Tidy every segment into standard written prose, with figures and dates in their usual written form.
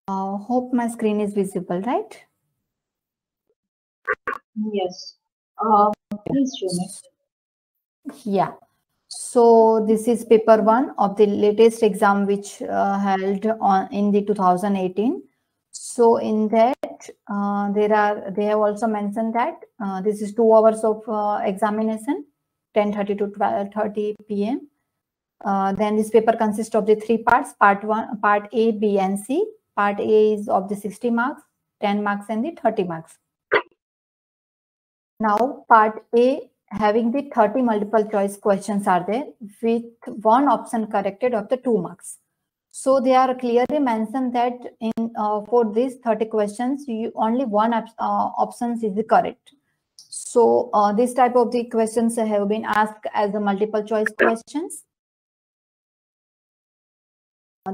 Hope my screen is visible, right? Yes. Please show me. Yeah. So this is paper 1 of the latest exam which held on in the 2018. So in that they have also mentioned that this is 2 hours of examination, 10:30 to 12:30 p.m. Then this paper consists of the 3 parts: part 1, part A, B, and C. Part A is of the 60 marks, 10 marks, and the 30 marks. Now, part A having the 30 multiple choice questions are there with one option corrected of the 2 marks. So they are clearly mentioned that in for these 30 questions, only one options is correct. So this type of the questions have been asked as the multiple choice questions.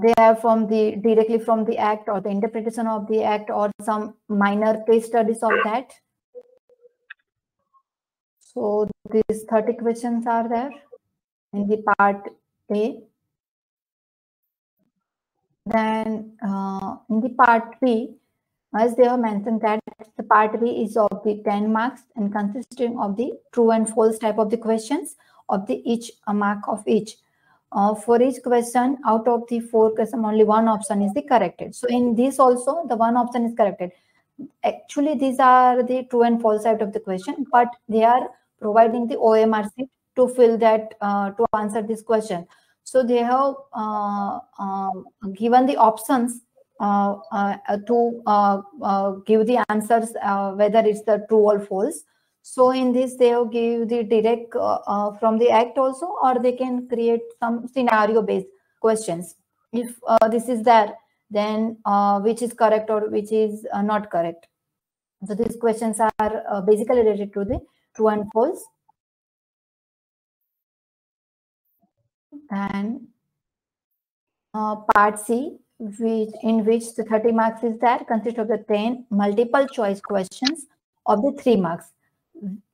They are from the directly from the act or the interpretation of the act or some minor case studies of that. So these 30 questions are there in the part A. Then in the part B, as they have mentioned that the part B is of the 10 marks and consisting of the true and false type of the questions of the each a mark of each. For each question, out of the 4 questions, only one option is the corrected. So in this also, the one option is corrected. Actually, these are the true and false side of the question, but they are providing the OMR sheet to fill that to answer this question. So they have given the options to give the answers whether it's the true or false. So in this, they will give the direct from the act also, or they can create some scenario-based questions. If this is there, then which is correct or which is not correct. So these questions are basically related to the true and false. And part C, in which the 30 marks is there, consists of the 10 multiple choice questions of the 3 marks.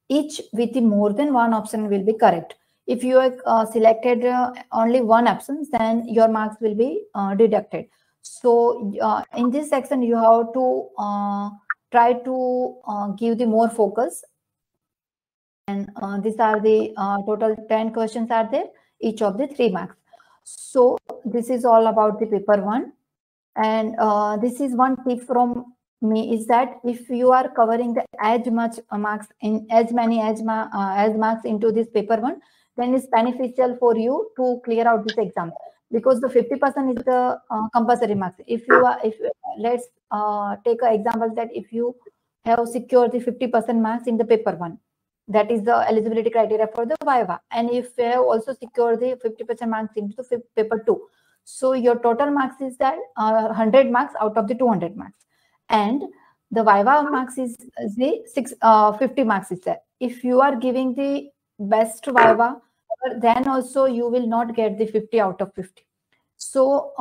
Each with the more than one option will be correct. If you have selected only one option, then your marks will be deducted. So in this section, you have to try to give the more focus. And these are the total 10 questions are there, each of the 3 marks. So this is all about the paper 1. And this is one tip from me is that if you are covering the as much marks in as many as marks into this paper 1, then it's beneficial for you to clear out this exam, because the 50% is the compulsory marks. If you are, let's take an example that if you have secured the 50% marks in the paper 1, that is the eligibility criteria for the Viva, and if you have also secured the 50% marks into the paper 2, so your total marks is that 100 marks out of the 200 marks, and the Viva marks is the 50 marks is there. If you are giving the best Viva, then also you will not get the 50 out of 50. So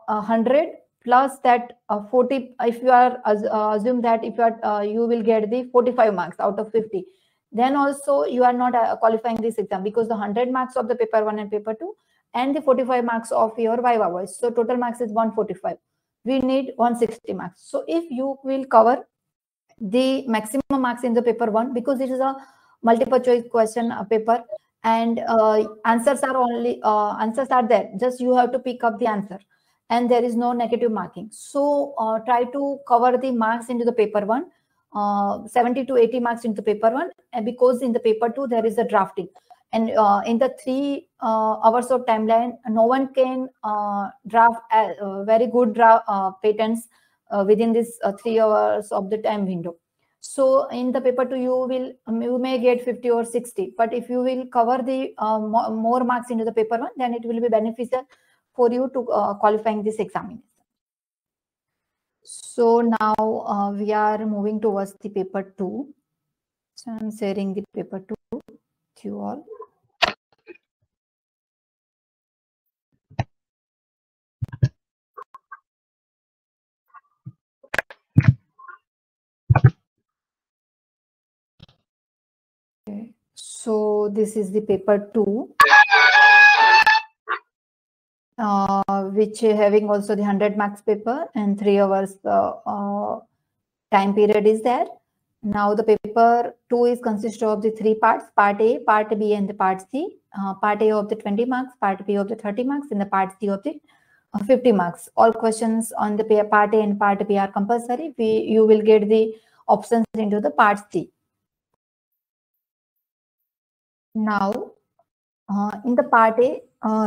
100 plus that 40. If you are assume that if you are you will get the 45 marks out of 50, then also you are not qualifying this exam, because the 100 marks of the paper 1 and paper 2 and the 45 marks of your Viva voice. So total marks is 145. We need 160 marks. So if you will cover the maximum marks in the paper 1, because it is a multiple choice question paper, and answers are there. Just you have to pick up the answer, and there is no negative marking. So try to cover the marks into the paper 1. 70 to 80 marks into paper 1, and because in the paper 2 there is a drafting, and in the 3 hours of timeline, no one can draft very good draft patents within this 3 hours of the time window. So in the paper 2 you may get 50 or 60, but if you will cover the more marks into the paper 1, then it will be beneficial for you to qualifying this examination. So now we are moving towards the paper 2. So I'm sharing the paper 2 with you all. Okay. So this is the paper 2. which having also the 100 marks paper and 3 hours time period is there. Now the paper 2 is consist of the 3 parts: part A, part B, and the part C. Part A of the 20 marks, part B of the 30 marks, and the part C of the 50 marks. All questions on the part A and part B are compulsory. You will get the options into the part C. Now, in the part A,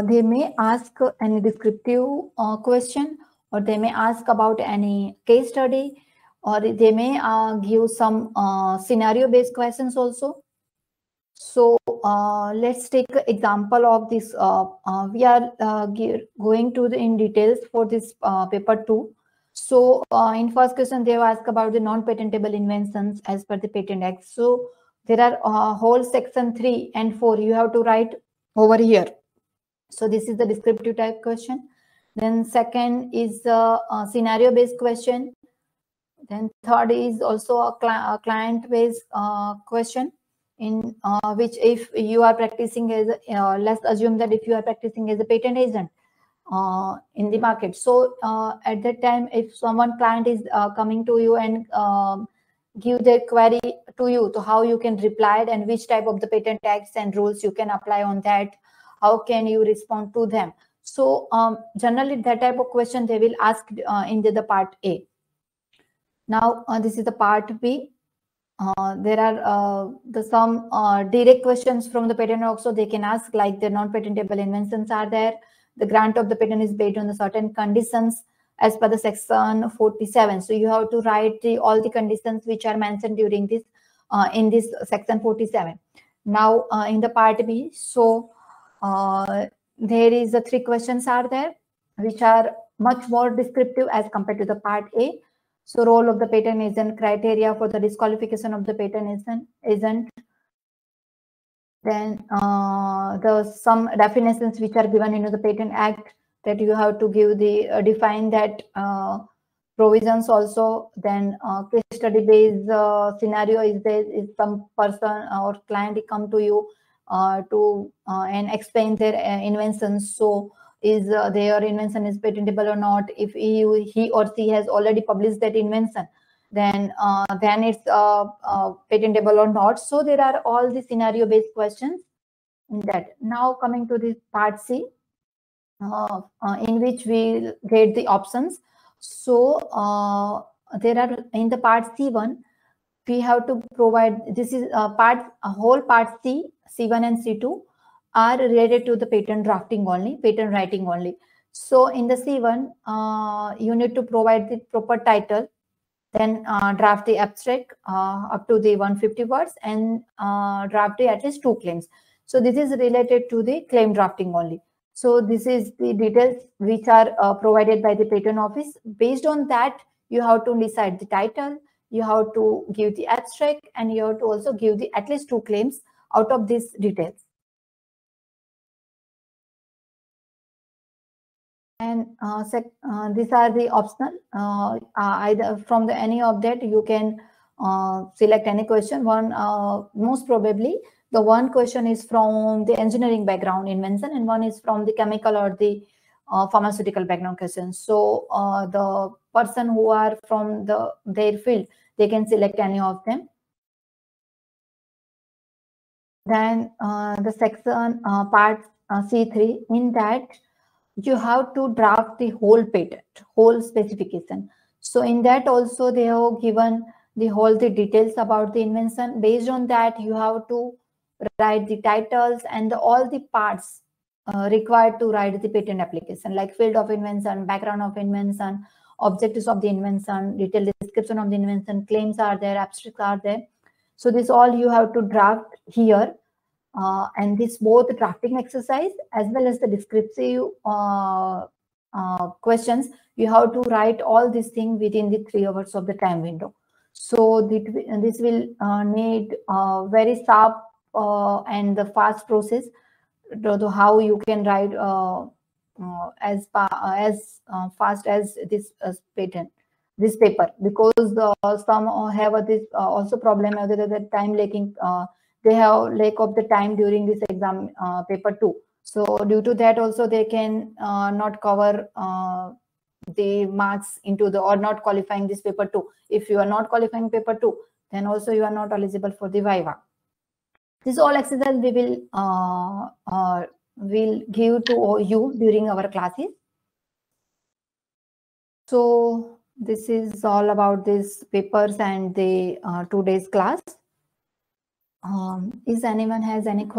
they may ask any descriptive question, or they may ask about any case study, or they may give some scenario-based questions also. So let's take an example of this. We are going to in details for this paper 2. So in first question, they ask about the non-patentable inventions as per the Patent Act. So there are whole section 3 and 4 you have to write over here. So this is the descriptive type question. Then second is a scenario-based question. Then third is also a client-based question, in which if you are practicing as let's assume that if you are practicing as a patent agent in the market, so at that time, if someone client is coming to you and give their query to you, to how you can reply it and which type of the patent acts and rules you can apply on that, how can you respond to them. So generally that type of question they will ask in the part A. Now this is the part B. There are some direct questions from the patent also they can ask, like the non-patentable inventions are there. The grant of the patent is based on the certain conditions as per the section 47. So you have to write all the conditions which are mentioned during this in this section 47. Now in the part B, so there is the 3 questions are there which are much more descriptive as compared to the part A. So role of the patent agent, criteria for the disqualification of the patent agent. Then some definitions which are given in the Patent Act, that you have to give the define that provisions also. Then case study based scenario is there, is some person or client come to you to and explain their inventions. So is their invention is patentable or not? If he or she has already published that invention, then it's patentable or not. So there are all the scenario based questions in that. Now coming to the part C, in which we get the options. So there are in the part C1 we have to provide, this is whole part C, C1 and C2 are related to the patent drafting only, patent writing only. So in the C1 you need to provide the proper title, then draft the abstract up to the 150 words, and draft at least 2 claims. So this is related to the claim drafting only. So this is the details which are provided by the patent office. Based on that, you have to decide the title, you have to give the abstract, and you have to also give the at least 2 claims out of these details. And these are the optional. Either from the any of that you can select any question. One most probably the one question is from the engineering background invention, and one is from the chemical or the pharmaceutical background question. So the person who are from their field, they can select any of them. Then the section part C3, in that you have to draft the whole patent, whole specification. So in that also they have given the details about the invention. Based on that, you have to write the titles and all the parts required to write the patent application, like field of invention, background of invention, objectives of the invention, detailed description of the invention, claims are there, abstracts are there. So this all you have to draft here. And this both drafting exercise as well as the descriptive questions, you have to write all these things within the 3 hours of the time window. So this will need very sharp and the fast process to how you can write as fast as this patent, this paper, because some have this also problem other than time lacking. They have lack of the time during this exam paper 2. So due to that also they can not cover the marks into the, or not qualifying this paper 2. If you are not qualifying paper 2, then also you are not eligible for the Viva. This all exercise we will give to you during our classes. So this is all about these papers and the 2 days class. Is anyone has any question?